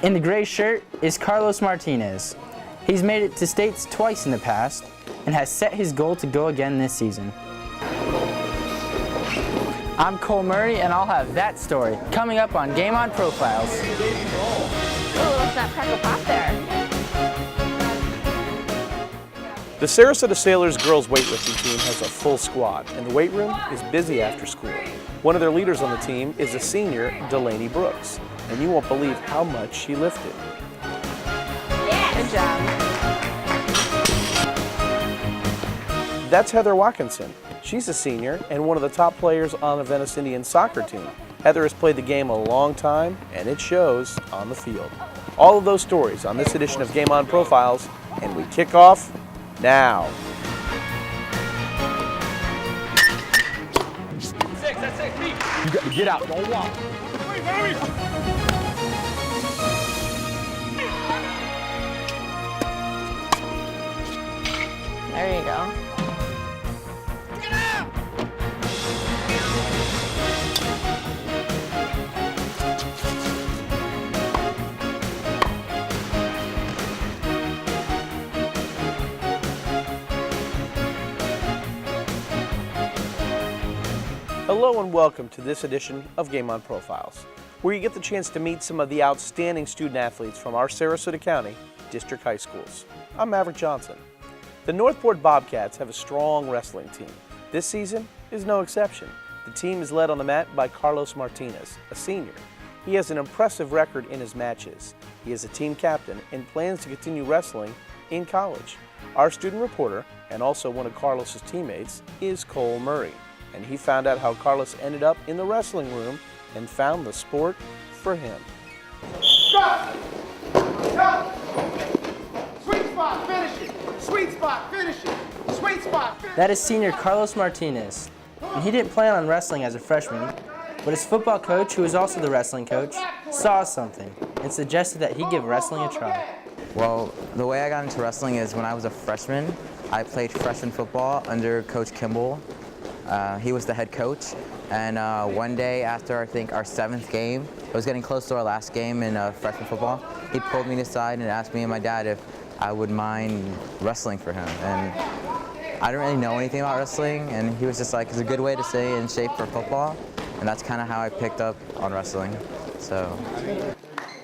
In the gray shirt is Carlos Martinez. He's made it to states twice in the past and has set his goal to go again this season. I'm Cole Murray, and I'll have that story coming up on Game On Profiles. Ooh, that crackle pop there. The Sarasota Sailors girls weightlifting team has a full squad, and the weight room is busy after school. One of their leaders on the team is a senior, Delaney Brooks, and you won't believe how much she lifted. Good job. That's Heather Watkinson. She's a senior and one of the top players on the Venice Indian soccer team. Heather has played the game a long time, and it shows on the field. All of those stories on this edition of Game On Profiles, and we kick off now. That's 6 feet. You got to get out, don't walk. There you go. Hello and welcome to this edition of Game On Profiles, where you get the chance to meet some of the outstanding student athletes from our Sarasota County district high schools. I'm Maverick Johnson. The Northport Bobcats have a strong wrestling team. This season is no exception. The team is led on the mat by Carlos Martinez, a senior. He has an impressive record in his matches. He is a team captain and plans to continue wrestling in college. Our student reporter, and also one of Carlos's teammates, is Cole Murray. And he found out how Carlos ended up in the wrestling room and found the sport for him. Stop! Stop! Sweet spot, finish it! Sweet spot, finish it! Sweet spot, finish it! That is senior Carlos Martinez. And he didn't plan on wrestling as a freshman, but his football coach, who is also the wrestling coach, saw something and suggested that he give wrestling a try. Well, the way I got into wrestling is when I was a freshman, I played freshman football under Coach Kimball. He was the head coach, and one day after I think our 7th game, it was getting close to our last game in freshman football, he pulled me aside and asked me and my dad if I would mind wrestling for him. And I didn't really know anything about wrestling, and he was just like, it's a good way to stay in shape for football, and that's kind of how I picked up on wrestling. So.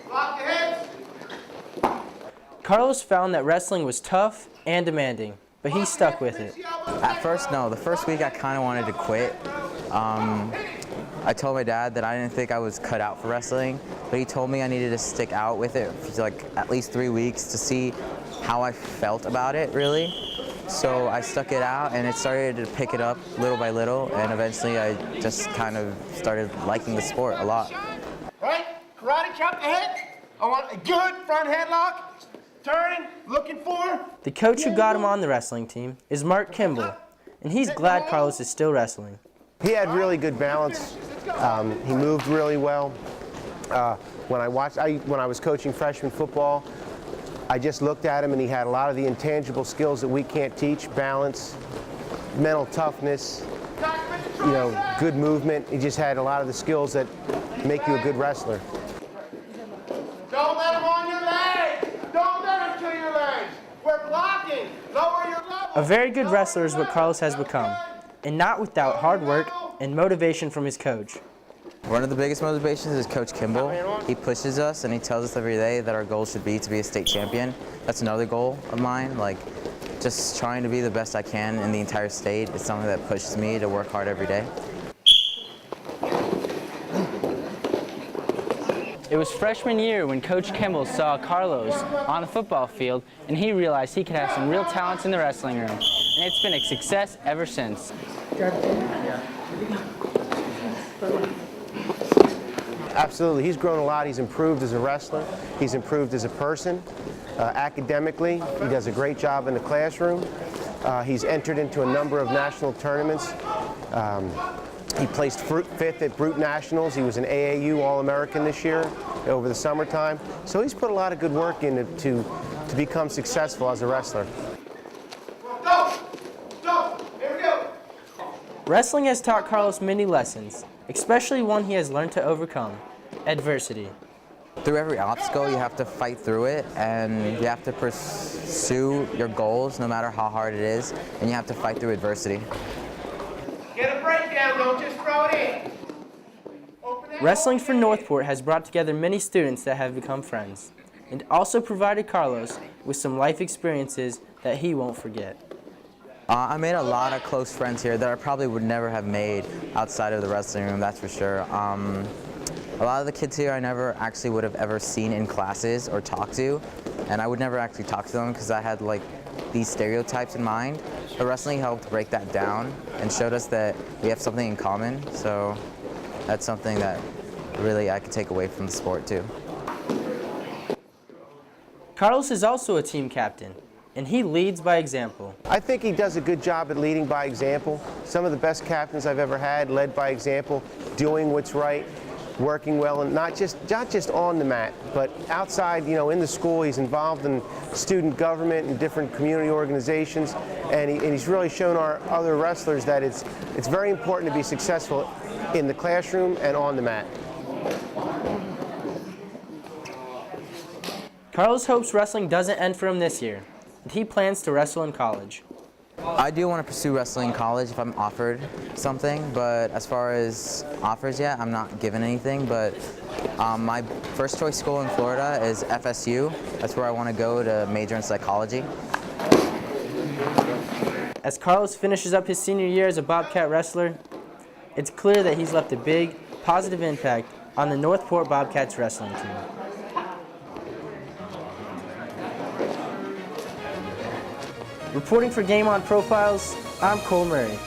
Lock your hips! Carlos found that wrestling was tough and demanding, but he stuck with it. At first, no. The first week I kind of wanted to quit. I told my dad that I didn't think I was cut out for wrestling, but he told me I needed to stick out with it for like at least 3 weeks to see how I felt about it, really. So I stuck it out, and it started to pick it up little by little, and eventually I just kind of started liking the sport a lot. Right? Karate chop the head. I want a good front headlock. Turning, looking for. The coach who got him on the wrestling team is Mark Kimball, and he's glad Carlos is still wrestling. He had really good balance. He moved really well. When I was coaching freshman football, I just looked at him and he had a lot of the intangible skills that we can't teach: balance, mental toughness, good movement. He just had a lot of the skills that make you a good wrestler. Don't let him on your legs. Don't let him to your legs. We're blocking. Lower your level. A very good wrestler is what Carlos has become, and not without hard work and motivation from his coach. One of the biggest motivations is Coach Kimball. He pushes us and he tells us every day that our goal should be to be a state champion. That's another goal of mine, like just trying to be the best I can in the entire state. It's something that pushes me to work hard every day. It was freshman year when Coach Kimball saw Carlos on the football field, and he realized he could have some real talents in the wrestling room. And it's been a success ever since. Absolutely, he's grown a lot. He's improved as a wrestler. He's improved as a person. Academically, he does a great job in the classroom. He's entered into a number of national tournaments. He placed 5th at Brute Nationals. He was an AAU All-American this year over the summertime. So he's put a lot of good work in to become successful as a wrestler. Go! Go! Here we go! Wrestling has taught Carlos many lessons, especially one he has learned to overcome: adversity. through every obstacle, you have to fight through it, and you have to pursue your goals no matter how hard it is, and you have to fight through adversity. Get a breakdown, don't just throw it in. Wrestling for Northport has brought together many students that have become friends, and also provided Carlos with some life experiences that he won't forget. I made a lot of close friends here that I probably would never have made outside of the wrestling room, that's for sure. A lot of the kids here I never actually would have ever seen in classes or talked to, and I would never actually talk to them because I had like these stereotypes in mind. But wrestling helped break that down and showed us that we have something in common, so that's something that really I could take away from the sport too. Carlos is also a team captain, and he leads by example. I think he does a good job at leading by example. Some of the best captains I've ever had led by example, doing what's right, working well, and not just on the mat, but outside, in the school. He's involved in student government and different community organizations, and he's really shown our other wrestlers that it's very important to be successful in the classroom and on the mat. Carlos hopes wrestling doesn't end for him this year, and he plans to wrestle in college. I do want to pursue wrestling in college if I'm offered something, but as far as offers yet, I'm not given anything. But my first choice school in Florida is FSU. That's where I want to go to major in psychology. As Carlos finishes up his senior year as a Bobcat wrestler, it's clear that he's left a big, positive impact on the Northport Bobcats wrestling team. Reporting for Game On Profiles, I'm Cole Murray.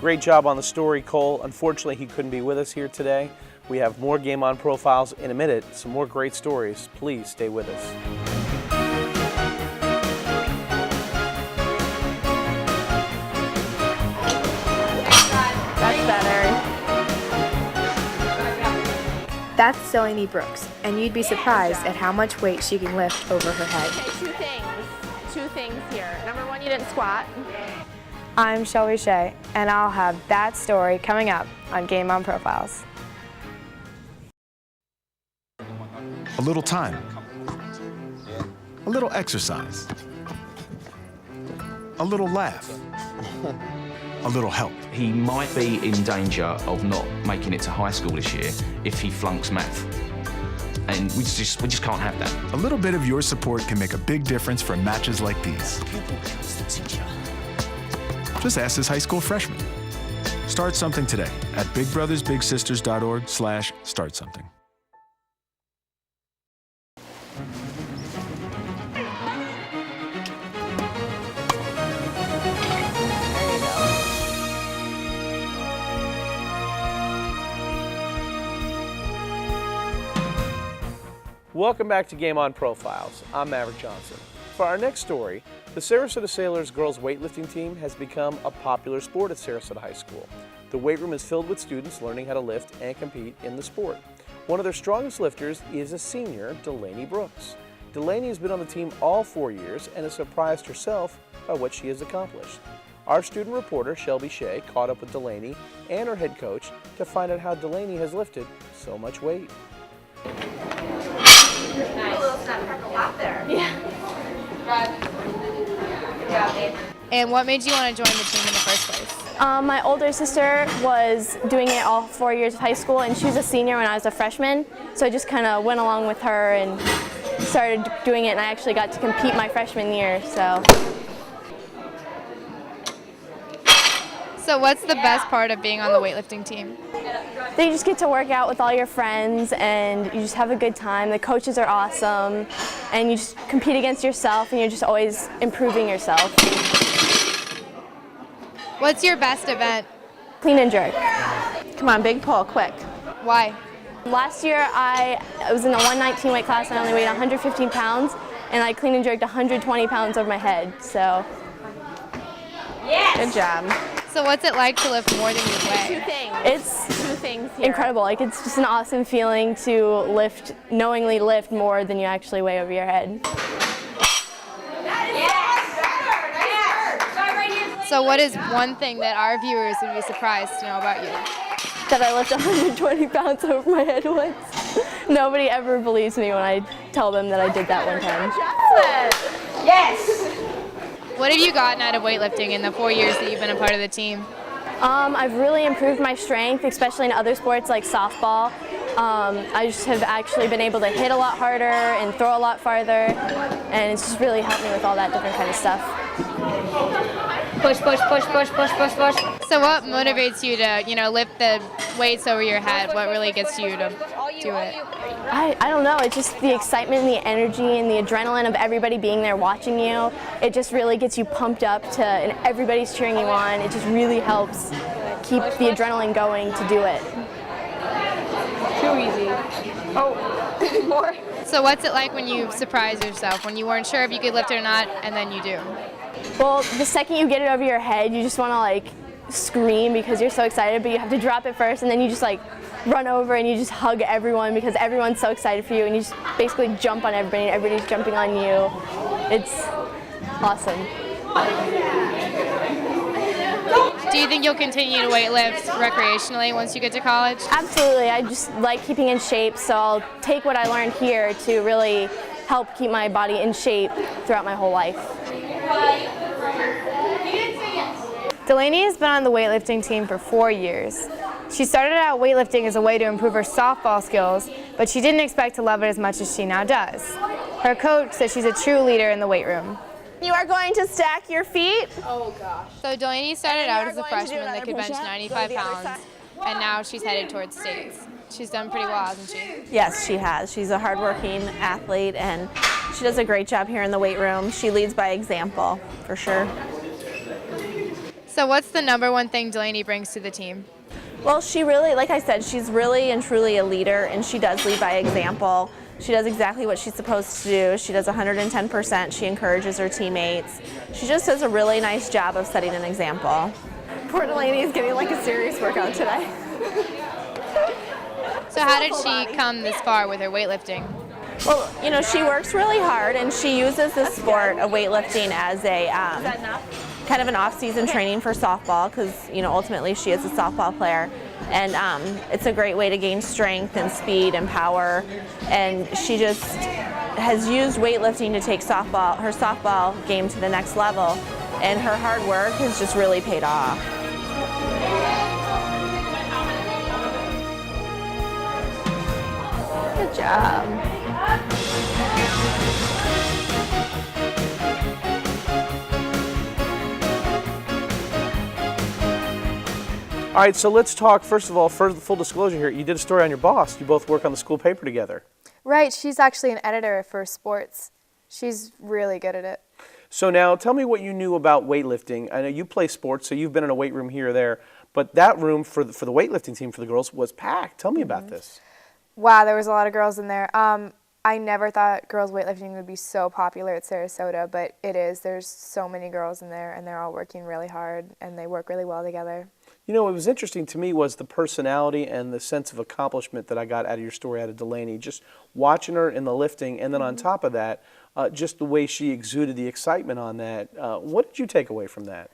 Great job on the story, Cole. Unfortunately, he couldn't be with us here today. We have more Game On Profiles in a minute, some more great stories. Please stay with us. That's Delaney Brooks, and you'd be surprised at how much weight she can lift over her head. Okay, two things here. Number one, you didn't squat. I'm Shelby Shea, and I'll have that story coming up on Game On Profiles. A little time, a little exercise, a little laugh, a little help. He might be in danger of not making it to high school this year if he flunks math. And we just can't have that. A little bit of your support can make a big difference for matches like these. Just ask this high school freshman. Start something today at bigbrothersbigsisters.org/startsomething. Welcome back to Game On Profiles. I'm Maverick Johnson. For our next story, the Sarasota Sailors girls weightlifting team has become a popular sport at Sarasota High School. The weight room is filled with students learning how to lift and compete in the sport. One of their strongest lifters is a senior, Delaney Brooks. Delaney has been on the team all 4 years and has surprised herself by what she has accomplished. Our student reporter, Shelby Shea, caught up with Delaney and her head coach to find out how Delaney has lifted so much weight. And what made you want to join the team in the first place? My older sister was doing it all 4 years of high school, and she was a senior when I was a freshman. So I just kind of went along with her and started doing it, and I actually got to compete my freshman year. So what's the best part of being on the weightlifting team? They just get to work out with all your friends, and you just have a good time. The coaches are awesome, and you just compete against yourself, and you're just always improving yourself. What's your best event? Clean and jerk. Come on, big pull, quick. Why? Last year I was in the 119 weight class, and I only weighed 115 pounds, and I clean and jerked 120 pounds over my head, so. Yes. Good job. So what's it like to lift more than you weigh? It's incredible. Like, it's just an awesome feeling to knowingly lift more than you actually weigh over your head. So what is one thing that our viewers would be surprised to know about you? That I lift 120 pounds over my head once. Nobody ever believes me when I tell them that I did that one time. Yes! What have you gotten out of weightlifting in the 4 years that you've been a part of the team? I've really improved my strength, especially in other sports like softball. I just have actually been able to hit a lot harder and throw a lot farther, and it's just really helped me with all that different kind of stuff. Push, push, push, push, push, push, push. So what motivates you to, lift the weights over your head? What really gets you to do it? I don't know. It's just the excitement and the energy and the adrenaline of everybody being there watching you. It just really gets you pumped up and everybody's cheering you on. It just really helps keep the adrenaline going to do it. Too easy. Oh, more. So what's it like when you surprise yourself, when you weren't sure if you could lift it or not, and then you do? Well, the second you get it over your head, you just want to scream because you're so excited, but you have to drop it first, and then you just run over and you just hug everyone because everyone's so excited for you, and you just basically jump on everybody and everybody's jumping on you. It's awesome. Do you think you'll continue to weightlift recreationally once you get to college? Absolutely. I just like keeping in shape, so I'll take what I learned here to really help keep my body in shape throughout my whole life. Delaney has been on the weightlifting team for 4 years. She started out weightlifting as a way to improve her softball skills, but she didn't expect to love it as much as she now does. Her coach says she's a true leader in the weight room. You are going to stack your feet. Oh gosh. So Delaney started out as a freshman that could bench 95 pounds, and now she's headed towards states. She's done pretty well, hasn't she? Yes, she has. She's a hardworking athlete, and she does a great job here in the weight room. She leads by example, for sure. So what's the number one thing Delaney brings to the team? Well, she really, like I said, she's really and truly a leader, and she does lead by example. She does exactly what she's supposed to do. She does 110%. She encourages her teammates. She just does a really nice job of setting an example. Poor Delaney is getting a serious workout today. So how did she come this far with her weightlifting? Well, she works really hard, and she uses the sport of weightlifting as a kind of an off-season training for softball because, ultimately she is a softball player. And it's a great way to gain strength and speed and power. And she just has used weightlifting to take her softball game to the next level. And her hard work has just really paid off. Good job. All right, so let's talk, first of all, for full disclosure here, you did a story on your boss. You both work on the school paper together. Right, she's actually an editor for sports. She's really good at it. So now, tell me what you knew about weightlifting. I know you play sports, so you've been in a weight room here or there, but that room for the weightlifting team for the girls was packed. Tell me about this. Wow, there was a lot of girls in there. I never thought girls weightlifting would be so popular at Sarasota, but it is. There's so many girls in there, and they're all working really hard, and they work really well together. What was interesting to me was the personality and the sense of accomplishment that I got out of your story out of Delaney. Just watching her in the lifting, and then on top of that, just the way she exuded the excitement on that. What did you take away from that?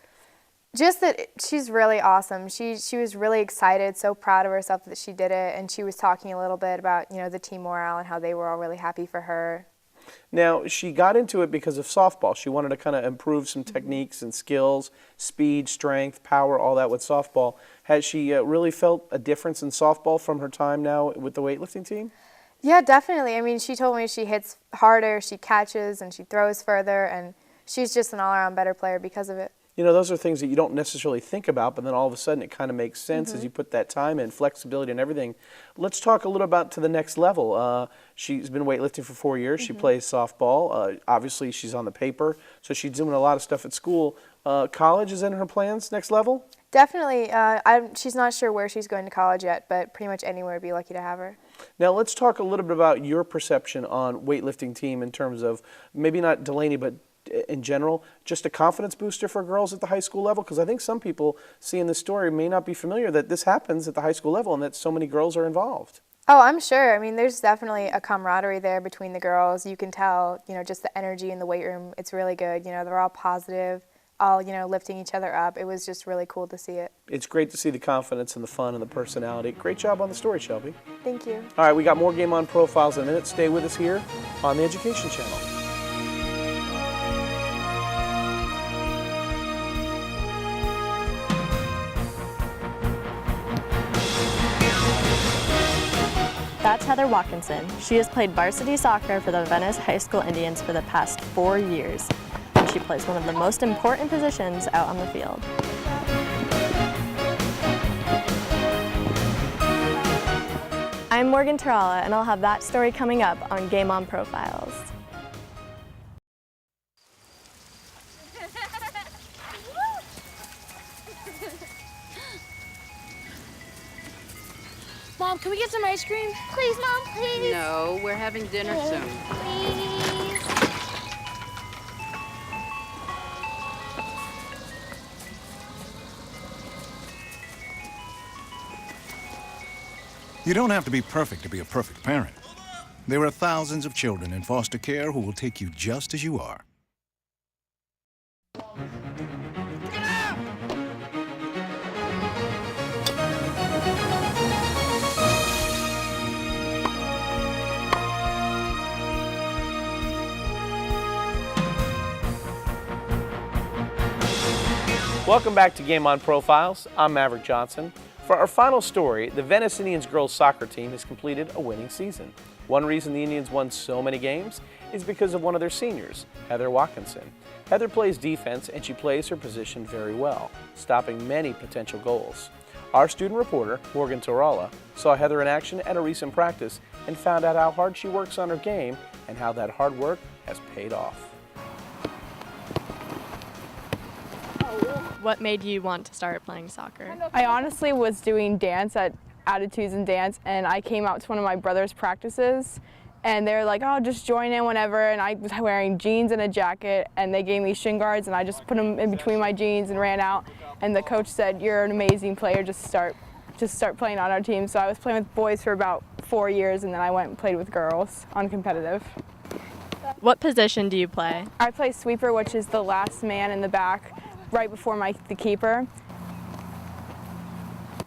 Just that she's really awesome. She was really excited, so proud of herself that she did it, and she was talking a little bit about the team morale and how they were all really happy for her. Now, she got into it because of softball. She wanted to kind of improve some techniques and skills, speed, strength, power, all that with softball. Has she really felt a difference in softball from her time now with the weightlifting team? Yeah, definitely. I mean, she told me she hits harder, she catches, and she throws further, and she's just an all-around better player because of it. Those are things that you don't necessarily think about, but then all of a sudden it kind of makes sense as you put that time in, flexibility and everything. Let's talk a little about to the next level. She's been weightlifting for 4 years. She plays softball. Obviously, she's on the paper, so she's doing a lot of stuff at school. College is in her plans, next level? Definitely. She's not sure where she's going to college yet, but pretty much anywhere would be lucky to have her. Now, let's talk a little bit about your perception on weightlifting team in terms of maybe not Delaney, but in general just a confidence booster for girls at the high school level? Because I think some people seeing this story may not be familiar that this happens at the high school level and that so many girls are involved. Oh, I'm sure. I mean, there's definitely a camaraderie there between the girls. You can tell, just the energy in the weight room. It's really good. They're all positive, all, lifting each other up. It was just really cool to see it. It's great to see the confidence and the fun and the personality. Great job on the story, Shelby. Thank you. All right, we got more Game On Profiles in a minute. Stay with us here on the Education Channel. That's Heather Watkinson. She has played varsity soccer for the Venice High School Indians for the past 4 years. And she plays one of the most important positions out on the field. I'm Morgan Tarala, and I'll have that story coming up on Game On Profiles. Mom, can we get some ice cream? Please, Mom, please. No, we're having dinner soon. Please. You don't have to be perfect to be a perfect parent. There are thousands of children in foster care who will take you just as you are. Welcome back to Game On Profiles. I'm Maverick Johnson. For our final story, the Venice Indians girls soccer team has completed a winning season. One reason the Indians won so many games is because of one of their seniors, Heather Watkinson. Heather plays defense and she plays her position very well, stopping many potential goals. Our student reporter, Morgan Tarala, saw Heather in action at a recent practice and found out how hard she works on her game and how that hard work has paid off. What made you want to start playing soccer? I honestly was doing dance at Attitudes in Dance, and I came out to one of my brother's practices, and they were like, oh, just join in whenever, and I was wearing jeans and a jacket, and they gave me shin guards, and I just put them in between my jeans and ran out, and the coach said, you're an amazing player, just start playing on our team. So I was playing with boys for about 4 years, and then I went and played with girls on competitive. What position do you play? I play sweeper, which is the last man in the back, right before the keeper.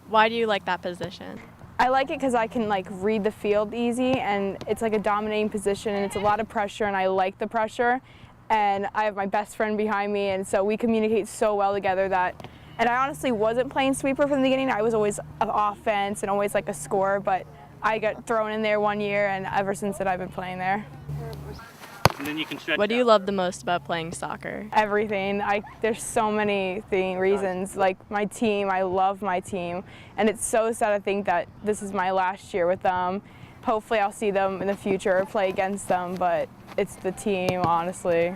Why do you like that position? I like it because I can read the field easy, and it's like a dominating position, and it's a lot of pressure, and I like the pressure. And I have my best friend behind me, and so we communicate so well together that, and I honestly wasn't playing sweeper from the beginning. I was always an offense and always like a scorer, but I got thrown in there one year, and ever since that I've been playing there. And then you can stretch. What do you love the most about playing soccer? Everything. There's so many reasons. Like my team, I love my team. And it's so sad to think that this is my last year with them. Hopefully I'll see them in the future or play against them, but it's the team, honestly.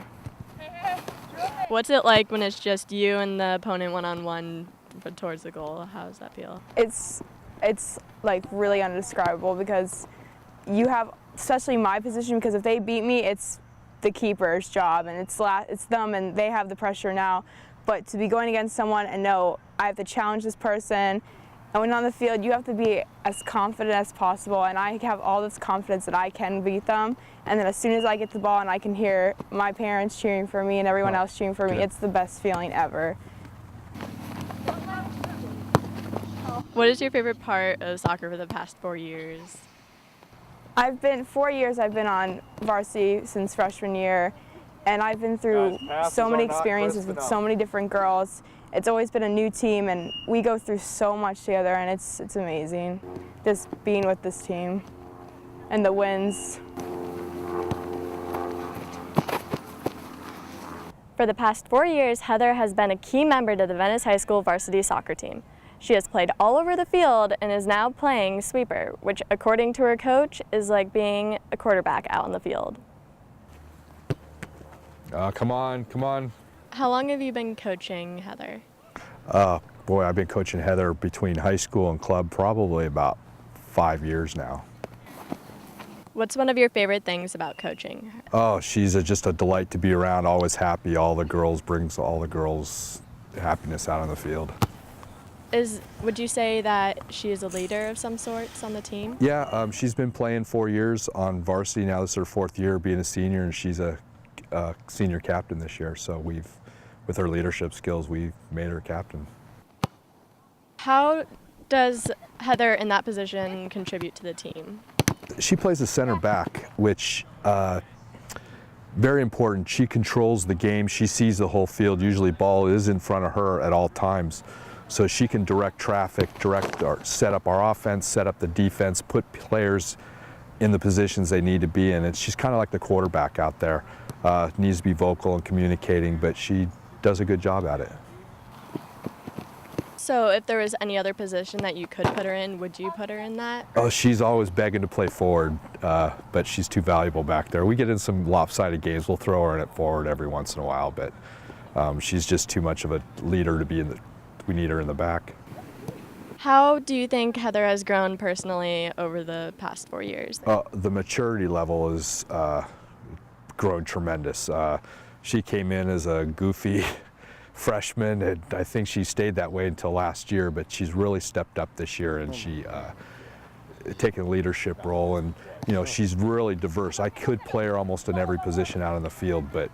What's it like when it's just you and the opponent one-on-one towards the goal? How does that feel? It's really indescribable because you have, especially my position, because if they beat me, it's the keeper's job, and it's them, and they have the pressure now. But to be going against someone and know I have to challenge this person, and when on the field, you have to be as confident as possible, and I have all this confidence that I can beat them. And then as soon as I get the ball and I can hear my parents cheering for me and everyone else cheering for me, it's the best feeling ever. What is your favorite part of soccer for the past 4 years? 4 years I've been on varsity since freshman year, and I've been through so many experiences with so many different girls. It's always been a new team, and we go through so much together, and it's amazing just being with this team and the wins. For the past 4 years, Heather has been a key member to the Venice High School varsity soccer team. She has played all over the field and is now playing sweeper, which according to her coach is like being a quarterback out on the field. Come on. How long have you been coaching Heather? Boy, I've been coaching Heather between high school and club probably about 5 years now. What's one of your favorite things about coaching? Oh, she's just a delight to be around, always happy. Brings all the girls happiness out on the field. Would you say that she is a leader of some sorts on the team? Yeah, she's been playing 4 years on varsity. Now this is her 4th year being a senior, and she's a senior captain this year. So with her leadership skills, we've made her captain. How does Heather in that position contribute to the team? She plays the center back, which very important. She controls the game. She sees the whole field. Usually ball is in front of her at all times. So she can direct traffic, set up our offense, set up the defense, put players in the positions they need to be in. She's kind of like the quarterback out there. Needs to be vocal and communicating, but she does a good job at it. So if there was any other position that you could put her in, would you put her in that? Oh, she's always begging to play forward, but she's too valuable back there. We get in some lopsided games. We'll throw her in at forward every once in a while, but she's just too much of a leader to be in the. We need her in the back. How do you think Heather has grown personally over the past 4 years? The maturity level is grown tremendous. She came in as a goofy freshman, and I think she stayed that way until last year, but she's really stepped up this year, and she taken a leadership role, and she's really diverse. I could play her almost in every position out on the field, but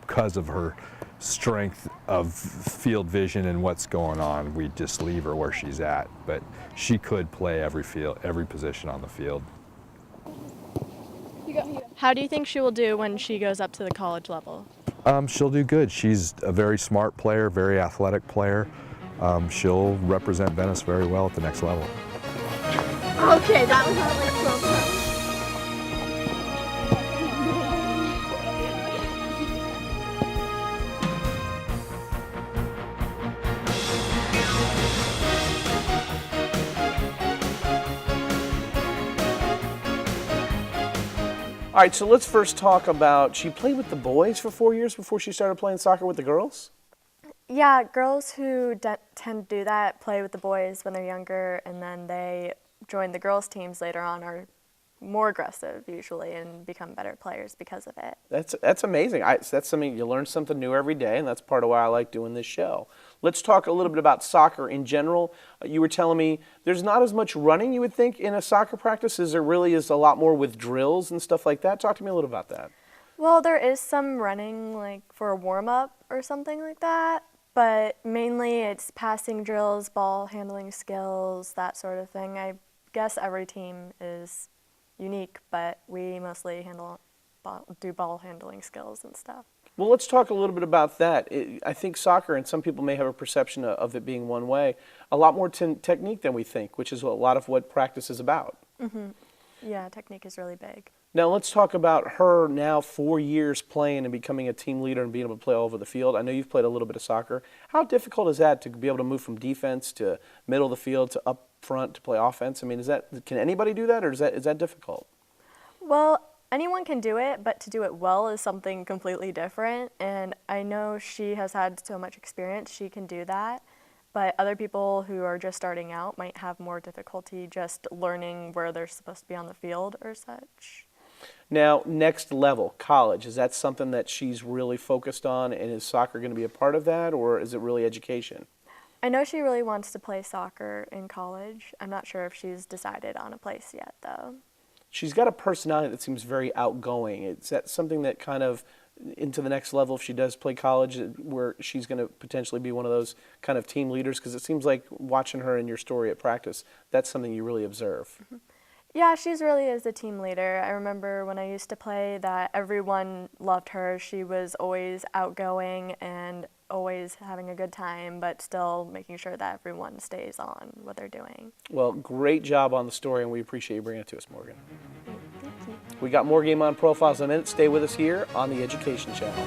because of her strength of field vision and what's going on, we just leave her where she's at. But she could play every position on the field. How do you think she will do when she goes up to the college level? She'll do good. She's a very smart player, very athletic player. She'll represent Venice very well at the next level. Okay, that was not like 12 times. All right, so let's first talk about, she played with the boys for 4 years before she started playing soccer with the girls? Yeah, girls who tend to do that play with the boys when they're younger, and then they join the girls' teams later on are more aggressive usually and become better players because of it. That's amazing. That's something, you learn something new every day, and that's part of why I like doing this show. Let's talk a little bit about soccer in general. You were telling me there's not as much running you would think in a soccer practice as there really is a lot more with drills and stuff like that. Talk to me a little about that. Well, there is some running like for a warm-up or something like that, but mainly it's passing drills, ball handling skills, that sort of thing. I guess every team is unique, but we mostly do ball handling skills and stuff. Well, let's talk a little bit about that. I think soccer, and some people may have a perception of it being one way, a lot more technique than we think, which is a lot of what practice is about. Mm-hmm. Yeah, technique is really big. Now let's talk about her now 4 years playing and becoming a team leader and being able to play all over the field. I know you've played a little bit of soccer. How difficult is that to be able to move from defense to middle of the field to up front to play offense? I mean, can anybody do that, or is that difficult? Well, anyone can do it, but to do it well is something completely different, and I know she has had so much experience, she can do that, but other people who are just starting out might have more difficulty just learning where they're supposed to be on the field or such. Now, next level, college, is that something that she's really focused on, and is soccer going to be a part of that, or is it really education? I know she really wants to play soccer in college. I'm not sure if she's decided on a place yet, though. She's got a personality that seems very outgoing. Is that something that kind of, into the next level, if she does play college, where she's going to potentially be one of those kind of team leaders? Because it seems like watching her in your story at practice, that's something you really observe. Mm-hmm. Yeah, she's really is a team leader. I remember when I used to play that everyone loved her. She was always outgoing and always having a good time, but still making sure that everyone stays on what they're doing. Well, great job on the story, and we appreciate you bringing it to us, Morgan. Thank you. We got more Game On Profiles in a minute. Stay with us here on the Education Channel.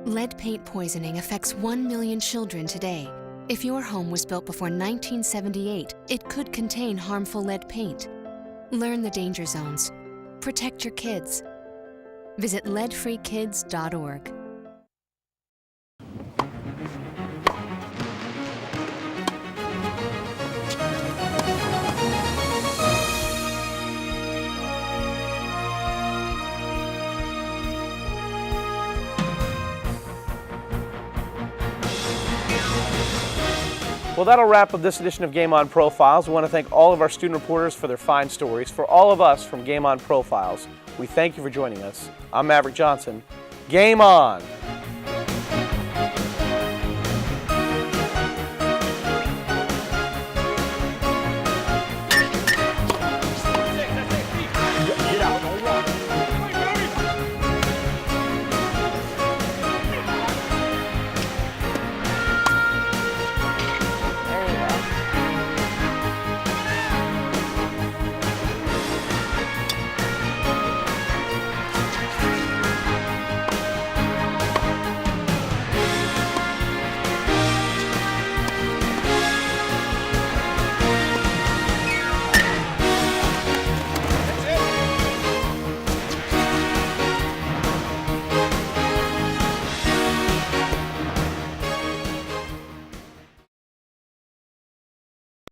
Lead paint poisoning affects 1 million children today. If your home was built before 1978, it could contain harmful lead paint. Learn the danger zones. Protect your kids. Visit leadfreekids.org. Well, that'll wrap up this edition of Game On Profiles. We want to thank all of our student reporters for their fine stories. For all of us from Game On Profiles, we thank you for joining us. I'm Maverick Johnson. Game on!